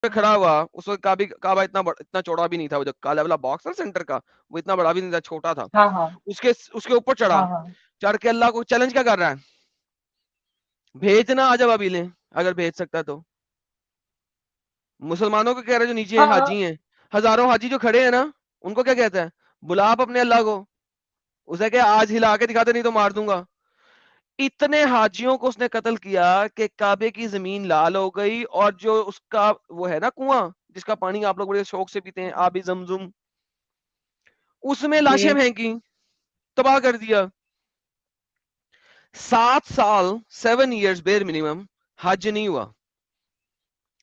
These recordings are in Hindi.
पे खड़ा हुआ, उस वक्त काबा इतना चौड़ा भी नहीं था, वो जो काला वाला बॉक्स है सेंटर का, वो इतना बड़ा भी नहीं था, छोटा था। हाँ हाँ उसके उसके ऊपर चढ़ा, हाँ हाँ। चढ़ के अल्लाह को चैलेंज क्या कर रहा है, भेजना आजा अभी ले, अगर भेज सकता है तो। मुसलमानों को कह रहे जो नीचे हाँ हाजी हैं, हजारों हाजी जो खड़े हैं ना, उनको क्या कहता है, बुला आप अपने अल्लाह को, उसे क्या आज हिला के दिखाते नहीं तो मार दूंगा। इतने हाजियों को उसने कत्ल किया कि काबे की जमीन लाल हो गई, और जो उसका वो है ना कुआं, जिसका पानी आप लोग बड़े शौक से पीते हैं, आबी जमजुम, उसमें लाशें जी। फेंकी, तबाह कर दिया। 7 साल, 7 years बेर मिनिमम हज नहीं हुआ,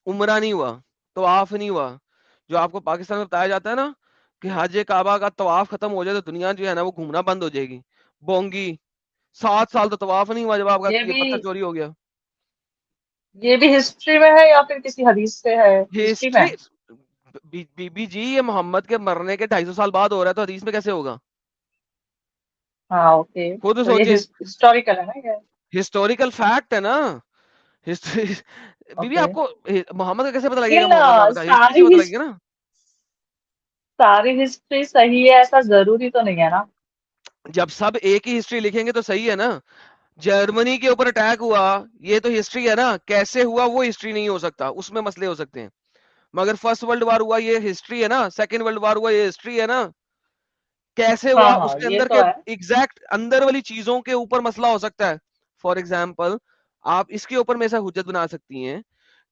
उमरा नहीं हुआ, तवाफ नहीं हुआ। जो आपको पाकिस्तान में बताया जाता है ना कि हज काबा का तवाफ खत्म हो जाए तो दुनिया जो है ना वो घूमना बंद हो जाएगी, बोंगी। 7 साल तो तवाफ नहीं हुआ जब आपका ये ये भी पत्थर चोरी हो गया। ये भी हिस्ट्री में है या फिर किसी हदीस से है? हिस्ट्री में हिस्ट्री, बीबी जी ये मोहम्मद के मरने के 250 साल बाद हो रहा है, तो हदीस में कैसे होगा? हाँ ओके, खुद तो ये सोचिए, हिस्टोरिकल है ना ये? हिस्टोरिकल फैक्ट है ना। हिस्ट्री, बीबी ओके। आपको मोहम्मद का कैसे पता लगेगा, लेकिन मोहम्मद नाम का हिस्ट्री से सारी पता लगेगा ना। सारी हिस्ट्री सही है ऐसा जरूरी तो नहीं है ना? जब सब एक ही हिस्ट्री लिखेंगे तो सही है ना। जर्मनी के ऊपर अटैक हुआ, ये तो हिस्ट्री है ना, कैसे हुआ वो हिस्ट्री नहीं हो सकता, उसमें मसले हो सकते हैं। मगर फर्स्ट वर्ल्ड वॉर हुआ ये हिस्ट्री है ना, सेकंड वर्ल्ड वॉर हुआ ये हिस्ट्री है ना। कैसे हाँ हुआ हाँ उसके ये अंदर के तो है। एग्जैक्ट अंदर वाली चीजों के ऊपर मसला हो सकता है। फॉर एग्जाम्पल, आप इसके ऊपर में ऐसा हुज्जत बना सकती हैं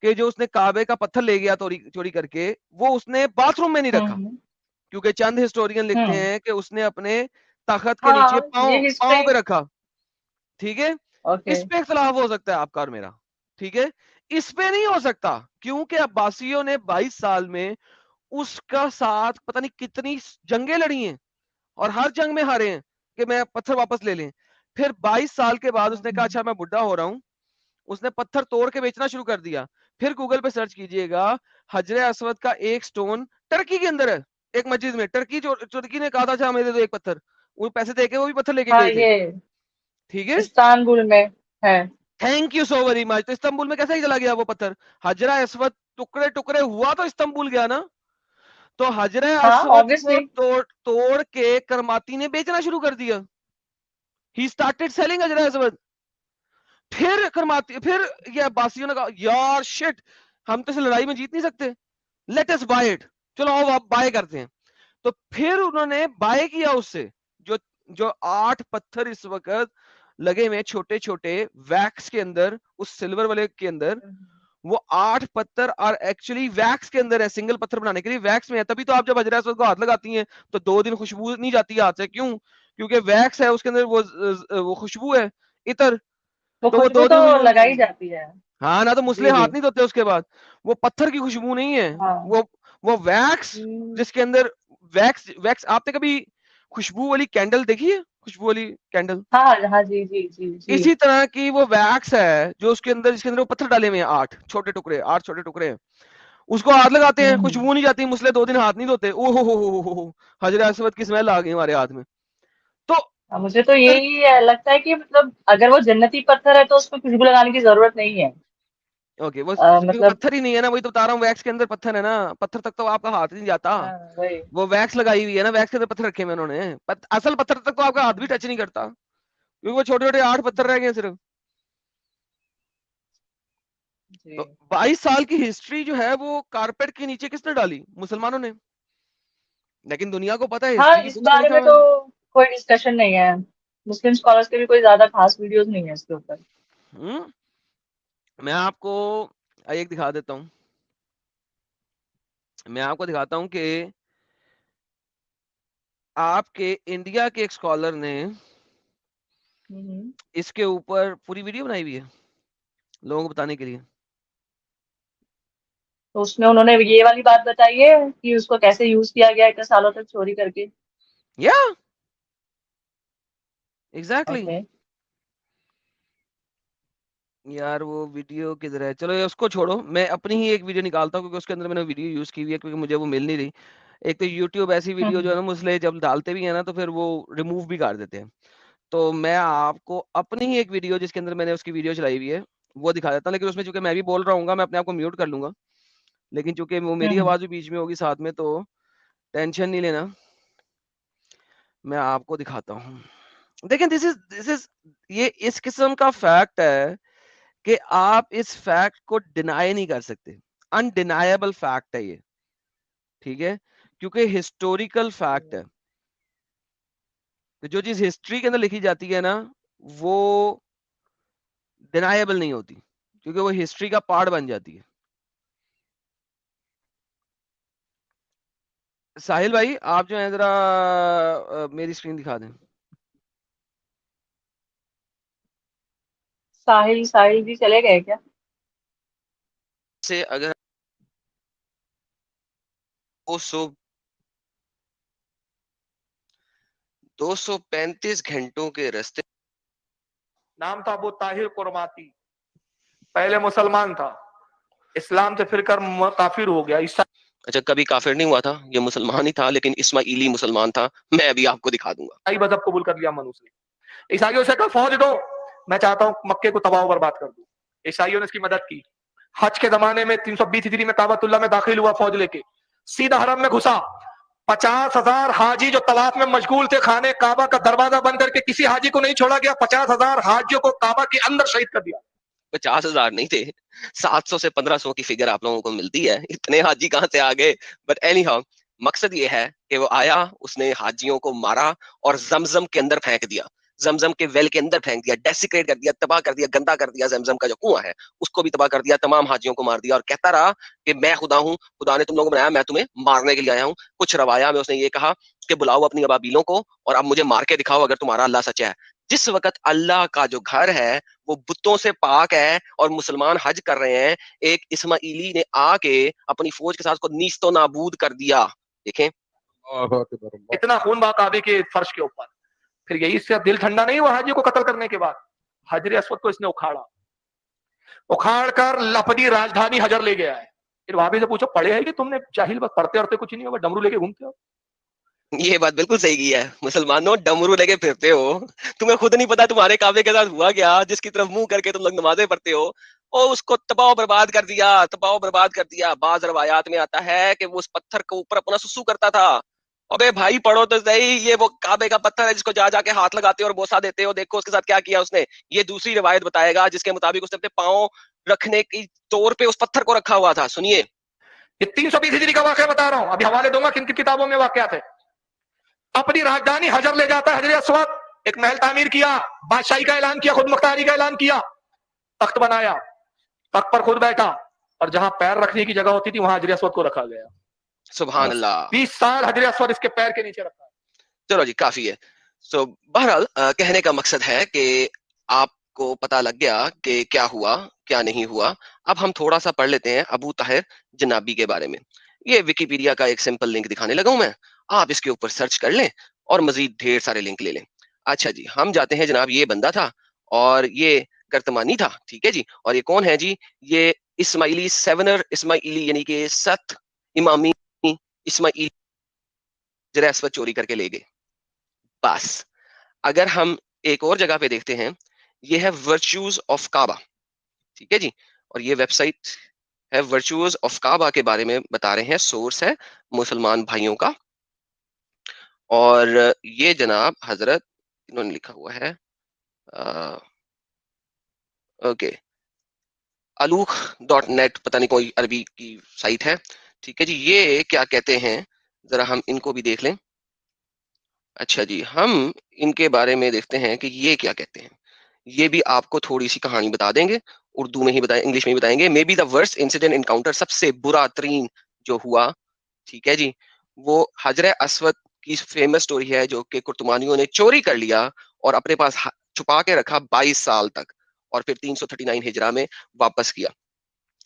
कि जो उसने काबे का पत्थर ले गया चोरी चोरी करके, वो उसने बाथरूम में नहीं रखा, हम्म क्योंकि चंद हिस्टोरियन लिखते हम्म। हैं कि उसने अपने तखत के नीचे हाँ पांव ये पांव हिस्ट्री। पे रखा। ठीक है, ओके। इस पे इख्तलाफ हो सकता है आपका और मेरा। ठीक है, इस पे नहीं हो सकता, क्योंकि अब्बासियों ने 22 साल में उसका साथ पता नहीं कितनी जंगें लड़ी हैं, और हर जंग में हारे हैं कि मैं पत्थर वापस ले लें। फिर 22 साल के बाद उसने कहा हम्म। अच्छा मैं बुढ़ा हो रहा हूं, उसने पत्थर तोड़ के बेचना शुरू कर दिया। फिर गूगल पे सर्च कीजिएगा, हजरे अस्वद का एक स्टोन टर्की के अंदर है, एक मस्जिद में। तुर्की ने कहा था अच्छा मेरे दो एक पत्थर, वो पैसे देके वो भी पत्थर लेके हाँ गए थे। ये ठीक है, इस्तांबुल में है। Thank you so very much. तो इस्तांबुल में कैसे ही चला गया वो पत्थर? हजरा अस्वद टुकड़े टुकड़े हुआ तो इस्तांबुल गया ना। तो हजरा हाँ अस्वद को ऑब्वियसली। तोड़ तोड़ के करमाती ने बेचना शुरू कर दिया। ही स्टार्टेड सेलिंग हजरा अस्वद। फिर करमाती, फिर ये अब्बासियों ने कहा यार शिट, हम तो इस लड़ाई में जीत नहीं सकते, लेट अस बाय इट, चलो आओ आप बाय करते हैं। तो फिर उन्होंने बाय किया उससे, जो जो 8 पत्थर इस वक्त लगे हुए छोटे छोटे वैक्स के अंदर, उस सिल्वर वाले के अंदर, वो 8 पत्थर और एक्चुअली वैक्स के अंदर है, सिंगल पत्थर बनाने के लिए वैक्स में है। तभी तो आप जब हजरा अस्वद को हाथ लगाती हैं तो 2 दिन खुशबू नहीं जाती है हाथ से, क्यों? क्योंकि वैक्स है उसके अंदर, वो खुशबू है, इतर। वो तो वो खुशबू दो तो दिन लगाई जाती है। हाँ ना, तो मुसले जी हाथ जी। नहीं धोते उसके बाद। वो पत्थर की खुशबू नहीं है, हाँ। वो वैक्स, हम्म। जिसके अंदर वैक्स वैक्स। आपने कभी खुशबू वाली कैंडल देखी है, खुशबू वाली कैंडल? हाँ हाँ जी जी जी जी। इसी तरह की वो वैक्स है जो उसके अंदर, जिसके अंदर वो पत्थर डाले हुए हैं, 8 छोटे टुकड़े हैं। उसको हाथ लगाते हैं, हम्म। खुशबू नहीं जाती, मुसले 2 दिन हाथ नहीं धोते, ओहो हो, हजरत असवद की स्मेल आ गई हमारे हाथ में। तो मुझे तो तर, यही लगता है कि मतलब अगर वो जन्नती पत्थर है तो उसमें खुशबू लगाने की जरूरत नहीं है। ओके, वो क्योंकि मतलब। पत्थर ही नहीं है ना, वही तो बता रहा हूँ, वैक्स के अंदर पत्थर है ना, पत्थर तक तो आपका हाथ ही नहीं जाता। वही। वो वैक्स लगाई हुई है ना, वैक्स के अंदर पत्थर रखे हुए उन्होंने, असल पत्थर तक तो आपका हाथ भी हम्म, टच नहीं करता, क्योंकि वो छोटे छोटे 8 पत्थर रह गए हैं सिर्फ। तो जी। 22 साल की हिस्ट्री जो है वो कारपेट के नीचे किसने डाली? मुसलमानों ने। लेकिन दुनिया को पता है, हाँ हिस्ट्री की इस बुक्स में बारे लिखा में हुआ तो है। कोई डिस्कशन नहीं है। मुस्लिम स्कॉलर्स के भी कोई ज्यादा खास वीडियोस नहीं है इसके ऊपर। हम्म, मैं आपको एक दिखा देता हूँ, मैं आपको दिखाता हूँ कि आपके इंडिया के एक स्कॉलर ने हम्म। इसके ऊपर पूरी वीडियो बनाई हुई है लोगों को बताने के लिए। तो उसमें उन्होंने ये वाली बात बताई है कि उसको कैसे यूज किया गया इतने सालों तक चोरी करके। या एग्जैक्टली exactly. ओके। यार वो वीडियो किधर है, चलो ये उसको छोड़ो, मैं अपनी ही एक वीडियो निकालता हूँ, क्योंकि उसके अंदर मैंने वीडियो यूज की हुई है, क्योंकि मुझे वो मिल नहीं रही। एक तो यूट्यूब ऐसी वीडियो जो है हम्म। ना, मुझे जब डालते भी है ना तो फिर वो रिमूव भी कर देते हैं। तो मैं आपको अपनी ही एक वीडियो, जिसके अंदर मैंने उसकी वीडियो चलाई हुई है, वो दिखा देता हूँ। लेकिन उसमें चूंकि मैं भी बोल रहा हूँ, मैं अपने आप को म्यूट कर लूंगा, लेकिन चूंकि वो मेरी आवाज भी बीच में होगी साथ में, तो टेंशन नहीं लेना, मैं आपको दिखाता हूं। देखें, दिस इज ये इस किस्म का फैक्ट है कि आप इस फैक्ट को डिनाई नहीं कर सकते, अनडिनाएबल फैक्ट है ये, ठीक है, क्योंकि हिस्टोरिकल फैक्ट है। जो चीज हिस्ट्री के अंदर लिखी जाती है ना, वो डिनाएबल नहीं होती, क्योंकि वो हिस्ट्री का पार्ट बन जाती है। साहिल भाई, आप जो है जरा मेरी स्क्रीन दिखा दें। साहिल साहिल जी चले गए क्या? से अगर 200 235 घंटों के रास्ते, नाम था अबू ताहिर कुरमाती, पहले मुसलमान था, इस्लाम से फिरकर काफिर हो गया। अच्छा, कभी काफिर नहीं हुआ था, ये मुसलमान ही था, लेकिन इस्माइली मुसलमान था। मैं अभी आपको दिखा दूंगा। ईसाई मजहब कबूल कर लिया मनुष्य ने। ईसाइयों से कहा फौज दो, मैं चाहता हूं मक्के को तबाह बर्बाद कर दूं। ईसाइयों ने इसकी मदद की। हज के जमाने में 320 हिजरी में काबतुल्लाह में दाखिल हुआ फौज लेके, सीधा हरम में घुसा। 50,000 हाजी जो तवाफ में मशगूल थे, खाने काबा का दरवाजा बंद करके किसी हाजी को नहीं छोड़ा गया। 50,000 हाजियों को काबा के अंदर शहीद कर दिया। 50,000 नहीं थे, 700 से 1500 की फिगर आप लोगों को मिलती है। इतने हाजी कहां से आ गए? बट एनी हाउ, मकसद ये है कि वो आया, उसने हाजियों को मारा और जमजम के अंदर फेंक दिया, जमजम के वेल के अंदर फेंक दिया, डेसिक्रेट कर दिया, तबाह कर दिया, गंदा कर दिया। जमजम का जो कुआं है उसको भी तबाह कर दिया, तमाम हाजियों को मार दिया, और कहता रहा कि मैं खुदा हूं, खुदा ने तुम लोगों को बनाया, मैं तुम्हें मारने के लिए आया हूं। कुछ रवाया में उसने ये कहा कि बुलाओ अपनी अबाबीलों को और अब मुझे मार के दिखाओ अगर तुम्हारा अल्लाह सच्चा है। जिस वक्त अल्लाह का जो घर है वो बुतों से पाक है और मुसलमान हज कर रहे हैं, एक इस्माइली ने आके अपनी फौज के साथ उसको नीस्तो नाबूद कर दिया। देखें, इतना खून बहा काबे के फर्श के ऊपर। फिर यही से दिल ठंडा नहीं हुआ हाजी को कत्ल करने के बाद, हजर अस्वद को इसने उखाड़ा, उखाड़ कर अपनी राजधानी हजर ले गया है। फिर वहां से पूछो पढ़े है कि तुमने? जाहिल, बस पढ़ते पढ़ते कुछ नहीं होगा, डमरू लेके घूमते हो। ये बात बिल्कुल सही की है। मुसलमानों, डमरू लेके फिरते हो, तुम्हें खुद नहीं पता तुम्हारे काबे के साथ हुआ क्या, जिसकी तरफ मुंह करके तुम लोग नमाजें पढ़ते हो, और उसको तबाह बर्बाद कर दिया, तबाह बर्बाद कर दिया। बाज रवायात में आता है कि वो उस पत्थर के ऊपर अपना सुसु करता था। अबे भाई, पढ़ो तो सही, ये वो काबे का पत्थर है जिसको जा जाके हाथ लगाते हो और बोसा देते हो, देखो उसके साथ क्या किया उसने। ये दूसरी रिवायत बताएगा जिसके मुताबिक उसने अपने पांव रखने की तौर पे उस पत्थर को रखा हुआ था। सुनिए, ये 320 हिजरी का वाकया बता रहा हूं, अभी हवाले दूंगा किन किन किताबों में वाकया थे। अपनी राजधानी हजर ले जाता है, हजर अस्वद, एक महल तामीर किया, बादशाही का ऐलान किया, खुद मुख्तारी का ऐलान किया, तख्त बनाया, तख्त पर खुद बैठा, और जहां पैर रखने की जगह होती थी वहां हजर अस्वद को रखा गया। सुभान अल्लाह। 20 साल हजर अस्वद इसके पैर के नीचे रखा। चलो जी, काफी है। सो बहरहाल, कहने का मकसद है कि आपको पता लग गया कि क्या हुआ क्या नहीं हुआ। अब हम थोड़ा सा पढ़ लेते हैं अबू ताहिर जनाबी के बारे में। ये विकिपीडिया का एक सिंपल लिंक दिखाने लगा हूं मैं, आप इसके ऊपर सर्च कर लें और मजीद ढेर सारे लिंक ले लें। अच्छा जी, हम जाते हैं जनाब। ये बंदा था और ये कर्तमानी था, ठीक है जी। और ये कौन है जी? ये इस्माइली सेवनर इस्माइली, यानी कि सत इमामी इस्माइली जरा अस्वद चोरी करके ले गए। बस, अगर हम एक और जगह पे देखते हैं, ये है वर्च्यूज ऑफ काबा, ठीक है जी। और ये वेबसाइट है वर्च्यूज ऑफ काबा के बारे में बता रहे हैं, सोर्स है मुसलमान भाइयों का। और ये जनाब हजरत, इन्होंने लिखा हुआ है ओके, alukh.net, पता नहीं कोई अरबी की साइट है, ठीक है जी। ये क्या कहते हैं, जरा हम इनको भी देख लें। अच्छा जी, हम इनके बारे में देखते हैं कि ये क्या कहते हैं। ये भी आपको थोड़ी सी कहानी बता देंगे, उर्दू में ही बताएं, इंग्लिश में ही बताएंगे। May be the worst incident encounter, सबसे बुरा तरीन जो हुआ, ठीक है जी, वो हजर अस्वद की फेमस स्टोरी है, जो कि कुर्तुमानियों ने चोरी कर लिया और अपने पास छुपा के रखा 22 साल तक, और फिर 339 हिजरा में वापस किया।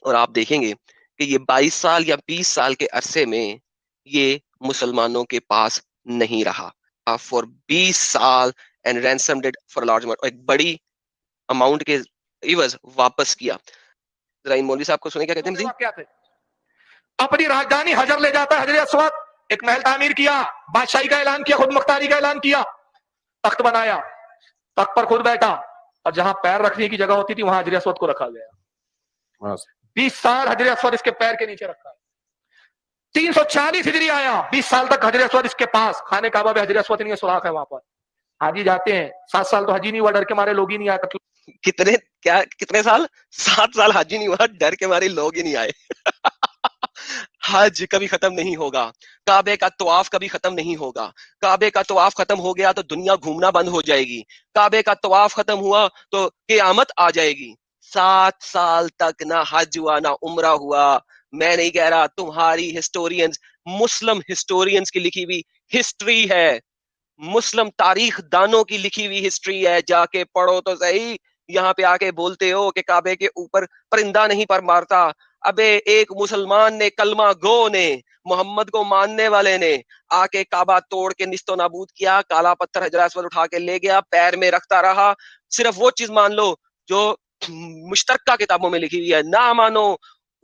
और आप देखेंगे कि ये 22 साल या 20 साल के अरसे में ये मुसलमानों के पास नहीं रहा फॉर 20 साल, and ransomed it for large amount, एक बड़ी अमाउंट के इवज वापस किया। जरा इन मौलवी साहब को सुने क्या कहते हैं जी। क्या थे? अपनी राजधानी हजर ले जाता है हजर अस्वद, एक महल तामीर किया, बादशाही का ऐलान किया, खुद मुख्तारी का ऐलान किया, तख्त बनाया, तख्त पर खुद बैठा, और जहां पैर रखने की जगह होती थी वहां हजर अस्वद को रखा गया। 20 साल हजर अस्वद इसके पैर के नीचे रखा है। 340 हिजरी आया, 20 साल तक हजर अस्वद इसके पास, खाने काबा में हजर अस्वद नहीं है, सुराख है वहां पर। हाजी जाते हैं, 7 साल तो हाजी नहीं हुआ, डर के मारे लोग ही नहीं आए। कितने साल? 7 साल हाजी नहीं हुआ, डर के मारे लोग ही नहीं आए। हज कभी खत्म नहीं होगा, काबे का तवाफ कभी खत्म नहीं होगा। काबे का तवाफ खत्म हो गया तो दुनिया घूमना बंद हो जाएगी। काबे का तवाफ खत्म हुआ तो क़यामत आ जाएगी। 7 साल तक ना हज हुआ ना उम्रा हुआ। मैं नहीं कह रहा, तुम्हारी हिस्टोरियंस, मुस्लिम हिस्टोरियंस की लिखी हुई हिस्ट्री है, मुस्लिम तारीख दानों की लिखी हुई हिस्ट्री है, जाके पढ़ो तो सही। यहाँ पे आके बोलते हो कि काबे के ऊपर परिंदा नहीं पर मारता। अबे एक मुसलमान ने, कलमा गो ने, मोहम्मद को मानने वाले ने आके काबा तोड़ के निस्तो नाबूद किया, काला पत्थर हजर अस्वद उठा के ले गया, पैर में रखता रहा। सिर्फ वो चीज मान लो जो मुश्तरका किताबों में लिखी हुई है, ना मानो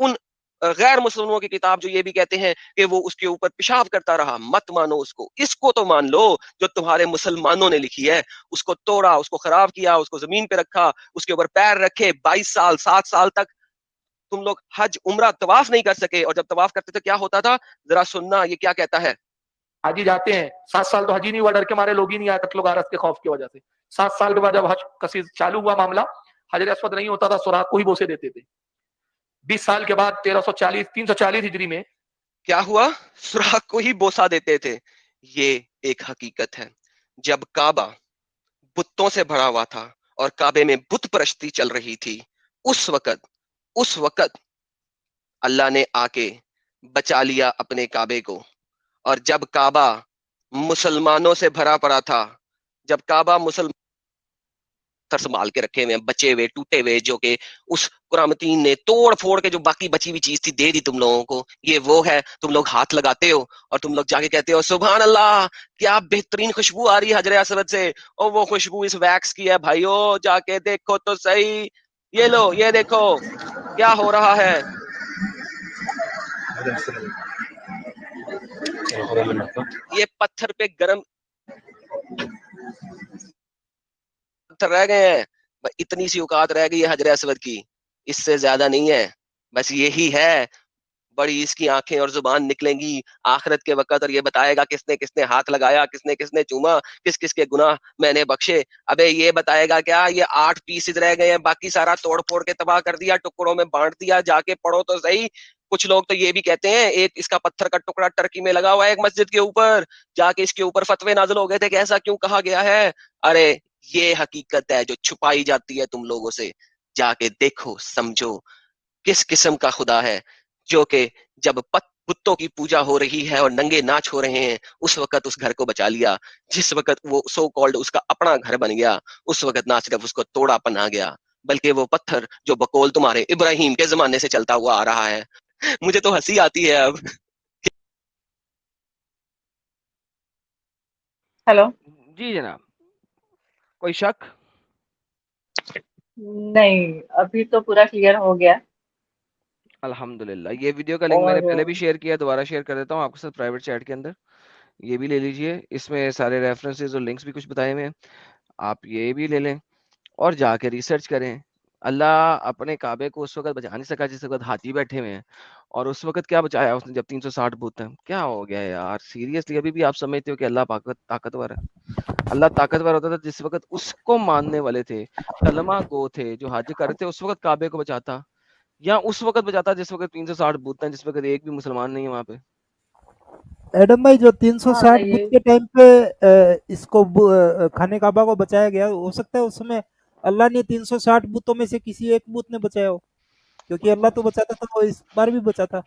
उन गैर मुसलमानों की किताब जो ये भी कहते हैं कि वो उसके ऊपर पेशाब करता रहा, मत मानो उसको। इसको तो मान लो जो तुम्हारे मुसलमानों ने लिखी है। उसको तोड़ा, उसको खराब किया, उसको जमीन पे रखा, उसके ऊपर पैर रखे, 22 साल 7 साल तक तुम लोग हज उम्रा तवाफ नहीं कर सके। और जब तवाफ करते थे क्या होता था, जरा सुनना ये क्या कहता है। हाजी जाते हैं, 7 साल तो हाजी नहीं हुआ, डर के मारे लोग ही नहीं आए, कत्लो गारत के खौफ की वजह से। 7 साल के बाद जब हज कसी चालू हुआ मामला, हजर अस्वद नहीं होता था, सुराख को ही बोसे देते थे। 20 साल के बाद 340 हिजरी में क्या हुआ? सुराख को ही बोसा देते थे। ये एक हकीकत है। जब काबा बुतों से भरा हुआ था और काबे में बुत परस्ती चल रही थी, उस वक्त अल्लाह ने आके बचा लिया अपने काबे को। और जब काबा मुसलमानों से भरा पड़ा था, जब काबा मुसलमान संभाल के रखे हुए, बचे हुए, टूटे हुए, जो कि उस कुरामतीन ने तोड़ फोड़ के जो बाकी बची हुई चीज थी दे दी तुम लोगों को, ये वो है। तुम लोग हाथ लगाते हो और तुम लोग जाके कहते हो सुभान अल्लाह, क्या बेहतरीन खुशबू आ रही है हजर अस्वद से, और वो खुशबू इस वैक्स की है। भाइयों जाके देखो तो सही, ये लो, ये देखो क्या हो रहा है। ये पत्थर पे गरम पत्थर रह गए हैं, इतनी सी औकात रह गई है हजर अस्वद की, इससे ज्यादा नहीं है। बस यही है, बड़ी इसकी आंखें और जुबान निकलेंगी आखिरत के वक्त, और ये बताएगा किसने किसने हाथ लगाया, किसने किसने चूमा, किस किस के गुनाह मैंने बख्शे। अबे ये बताएगा क्या? ये 8 पीसेज रह गए हैं, बाकी सारा तोड़ फोड़ के तबाह कर दिया, टुकड़ों में बांट दिया। जाके पढ़ो तो सही। कुछ लोग तो ये भी कहते हैं, एक इसका पत्थर का टुकड़ा टर्की में लगा हुआ है एक मस्जिद के ऊपर, जाके इसके ऊपर फतवे नाज़िल हो गए थे कि ऐसा क्यों कहा गया है। अरे ये हकीकत है जो छुपाई जाती है तुम लोगों से। जाके देखो, समझो किस किस्म का खुदा है जो कि जब कुत्तों की पूजा हो रही है और नंगे नाच हो रहे हैं, उस वक्त उस घर को बचा लिया। जिस वक्त वो सो कॉल्ड उसका अपना घर बन गया, उस वक्त ना सिर्फ उसको तोड़ा पना गया, बल्कि वो पत्थर जो बकौल तुम्हारे इब्राहिम के जमाने से चलता हुआ आ रहा है। मुझे तो हंसी आती है अब। हेलो। जी जनाब, कोई शक? नहीं, अभी तो पूरा क्लियर हो गया। अल्हम्दुलिल्लाह। ये वीडियो का लिंक मैंने पहले भी और शेयर किया, दोबारा शेयर कर देता हूँ आपके साथ प्राइवेट चैट के अंदर। ये भी ले लीजिए, इसमें सारे रेफरेंसेस और लिंक्स भी कुछ बताए हुए हैं, आप ये भी ले लें और जाके रिसर्च करें। अल्लाह अपने काबे को उस वक्त बचा नहीं सका जिस वक्त हाथी बैठे हुए हैं, और उस वक्त क्या बचाया उसने जब 360 भूत हैं। क्या हो गया यार, सीरियसली अभी भी आप समझते हो कि अल्लाह ताकतवर है? अल्लाह ताकतवर होता था जिस वक्त उसको मानने वाले थे, कलमा गो थे, जो हज कर रहे थे, उस वक्त काबे को बचाता, या उस वक्त बचाता जिस वक्त 360 भूत हैं, जिस वक्त एक भी मुसलमान नहीं है वहां पे। एडम भाई जो हाँ, 360 बुत ये के टाइम पे इसको खाने काबा को बचाया गया, हो सकता है उस समय अल्लाह ने 360 बुतों में से किसी एक बुत ने बचाया हो, क्योंकि अल्लाह तो बचाता था, वो इस बार भी बचाता।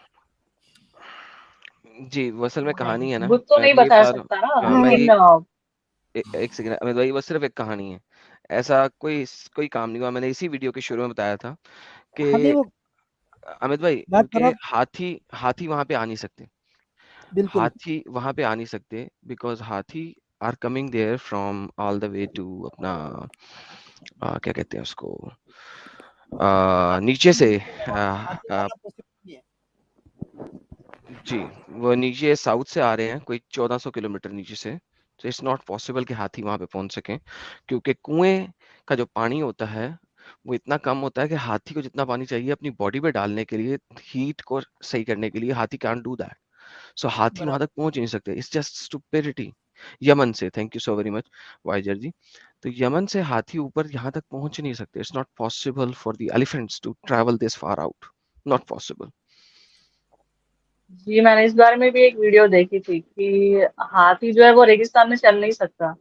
जी, वो असल में कहानी है ना, बुत तो मैं नहीं तो ये बता बता रहा सकता ना, हूँ। मैं लेकिन एक सेकंड अमित भाई, वो सिर्फ एक कहानी है, ऐसा कोई काम नहीं हुआ। मैंने इसी वीडियो के शुरू में बताया था हाँ नहीं, कि वो अमित भाई, बात क्योंकि बराबर, हाथी वहां पे आ नहीं सकते, बिल्कुल। हाथी वहां पे आ नहीं सकते, बिकॉज हाथी are coming there from all the way to अपना क्या कहते हैं उसको, नीचे से हाथी आ, आना possible नहीं है। जी, वो नीचे साउथ से आ रहे हैं, कोई 1400 किलोमीटर नीचे से। तो इट्स नॉट पॉसिबल कि हाथी वहां पे पहुंच सके, क्योंकि कुएं का जो पानी होता है वो इतना कम होता है कि हाथी को जितना पानी चाहिए अपनी बॉडी पे डालने के लिए, हीट को सही करने के लिए, हाथी कैन डू दैट। सो हाथी वहां बराबर। तक पहुंच ही नहीं सकते, इट्स जस्ट स्टुपिडिटी। यमन से, thank you so very much वाइजर जी। तो यमन से हाथी ऊपर यहाँ तक पहुंच नहीं सकते, it's not possible for the elephants to travel this far out, not possible. जी, मैंने इस बारे में भी एक वीडियो देखी थी कि हाथी जो है वो रेगिस्तान में चल नहीं सकता।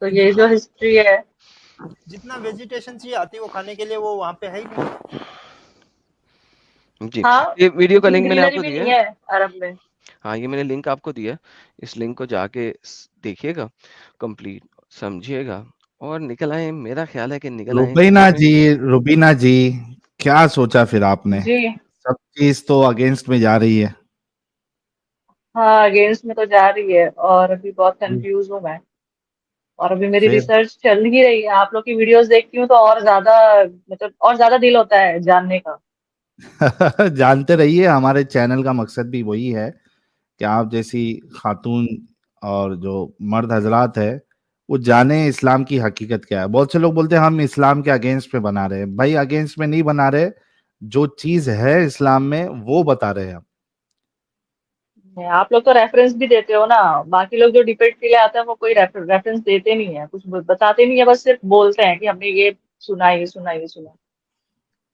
तो ये जो हिस्ट्री है, जितना वेजिटेशन चाहिए हाथी को खाने के लिए वो वहाँ पे है ही नहीं। जी, हाँ, ये वीडियो का उतनी लिंक मैंने ग्रीनरी आपको भी दिया नहीं है। है अरब में। हाँ, ये मैंने लिंक आपको दिया है, इस लिंक को जाके देखिएगा, कंप्लीट समझिएगा और निकल आए। मेरा ख्याल है कि निकल आए रुबीना इसमें। जी, रुबीना जी, क्या सोचा फिर आपने? जी सब चीज तो अगेंस्ट में जा रही है। हाँ, अगेंस्ट में तो जा रही है और अभी बहुत जी। कंफ्यूज हूँ मैं। और अभी मेरी फिर रिसर्च चल ही रही है, आप लोग की वीडियोस देखती हूँ तो और ज्यादा, मतलब और ज्यादा दिल होता है जानने का। जानते रहिए, हमारे चैनल का मकसद भी वही है कि आप जैसी खातून और जो मर्द हजरात है वो जाने इस्लाम की हकीकत क्या है। बहुत से लोग बोलते हैं हम इस्लाम के अगेंस्ट में बना रहे हैं। भाई अगेंस्ट में नहीं बना रहे, जो चीज है इस्लाम में वो बता रहे हैं हम। आप लोग तो रेफरेंस भी देते हो ना, बाकी लोग जो डिबेट के लिए आते हैं वो कोई रेफरेंस देते नहीं है, कुछ बताते नहीं है, बस सिर्फ बोलते हैं कि हमने ये सुना, ये सुना, ये सुना।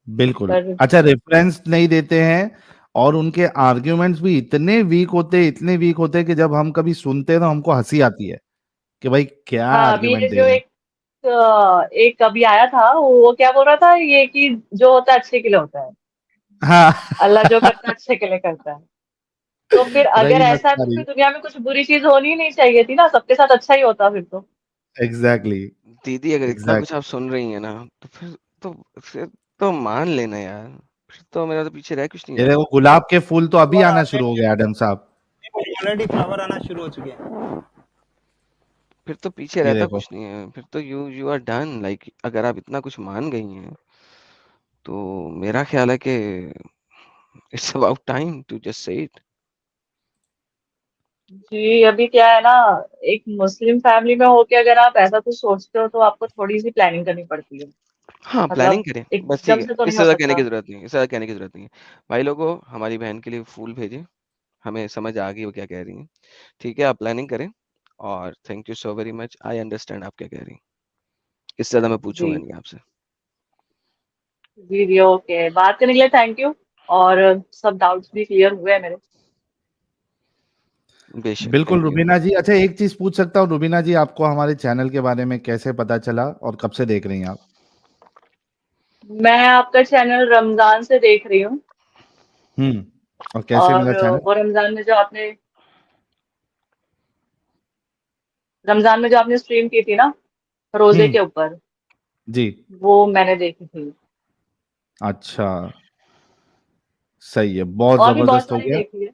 बिल्कुल। पर अच्छा, रेफरेंस नहीं देते हैं और उनके आर्ग्यूमेंट्स भी इतने वीक होते हैं, इतने वीक होते हैं कि जब हम कभी सुनते हैं तो हमको हंसी आती है कि भाई क्या हाँ, अभी ये आर्ग्यूमेंट दे जो रहे हैं। एक अभी आया था, वो क्या बोल रहा था, ये कि जो होता है अच्छे के लिए होता है, हाँ। अल्लाह जो करता है अच्छे के लिए करता है। तो फिर अगर रही ऐसा है तो मस्तानी। फिर दुनिया में कुछ बुरी चीज होनी ही नहीं चाहिए थी ना, सबके साथ अच्छा ही होता फिर तो। एग्जैक्टली। दीदी अगर इतना कुछ एग्जैक्ट आप सुन रही हैं ना, तो फिर तो मान लेना यार, फिर तो मेरा तो पीछे रह कुछ नहीं ये जाता। देखो, गुलाब के फूल तो अभी आना शुरू हो ऑलरेडी गया एडम साहब। ऑलरेडी फ्लावर आना शुरू हो चुके हैं। फिर तो पीछे ये रहता देखो। कुछ नहीं है, फिर तो यू आर डन। लाइक अगर आप इतना कुछ मान गई हैं तो मेरा ख्याल है कि it's about time to just say it. जी, अभी क्या है ना, एक मुस्लिम फैमिली में होके अगर आप ऐसा कुछ सोचते हो तो आपको थोड़ी सी प्लानिंग करनी पड़ती है। हाँ, मतलब प्लानिंग करें, बस ठीक एकदम है, से तो नहीं इससे हो ज़्यादा कहने सकता। की ज़रूरत नहीं है, इससे ज़्यादा कहने की ज़रूरत नहीं है। भाई लोगों, हमारी बहन के लिए फूल भेजें, हमें समझ आ गई वो क्या कह रही हैं। ठीक है, आप प्लानिंग करें और thank you so very much, I understand आप क्या कह रही हैं। इससे ज़्यादा मैं पूछूंगा जी नहीं आपसे। जी जी, ओके, बात करने के लिए थैंक यू। और सब डाउट्स भी क्लियर हुए हैं मेरे। बेशक, बिल्कुल थैंक यू। रुबीना जी। अच्छा, एक चीज पूछ सकता हूँ रुबीना जी, आपको हमारे चैनल के बारे में कैसे पता चला और कब से देख रही हैं आप? मैं आपका चैनल रमजान से देख रही हूँ। और कैसे और मिला चैनल? वो रमजान में जो आपने स्ट्रीम की थी ना, रोजे हम्म। के ऊपर, जी। वो मैंने देखी थी। अच्छा, सही है, बहुत और भी बहुत जबरदस्त हो सारी गया। देखी है।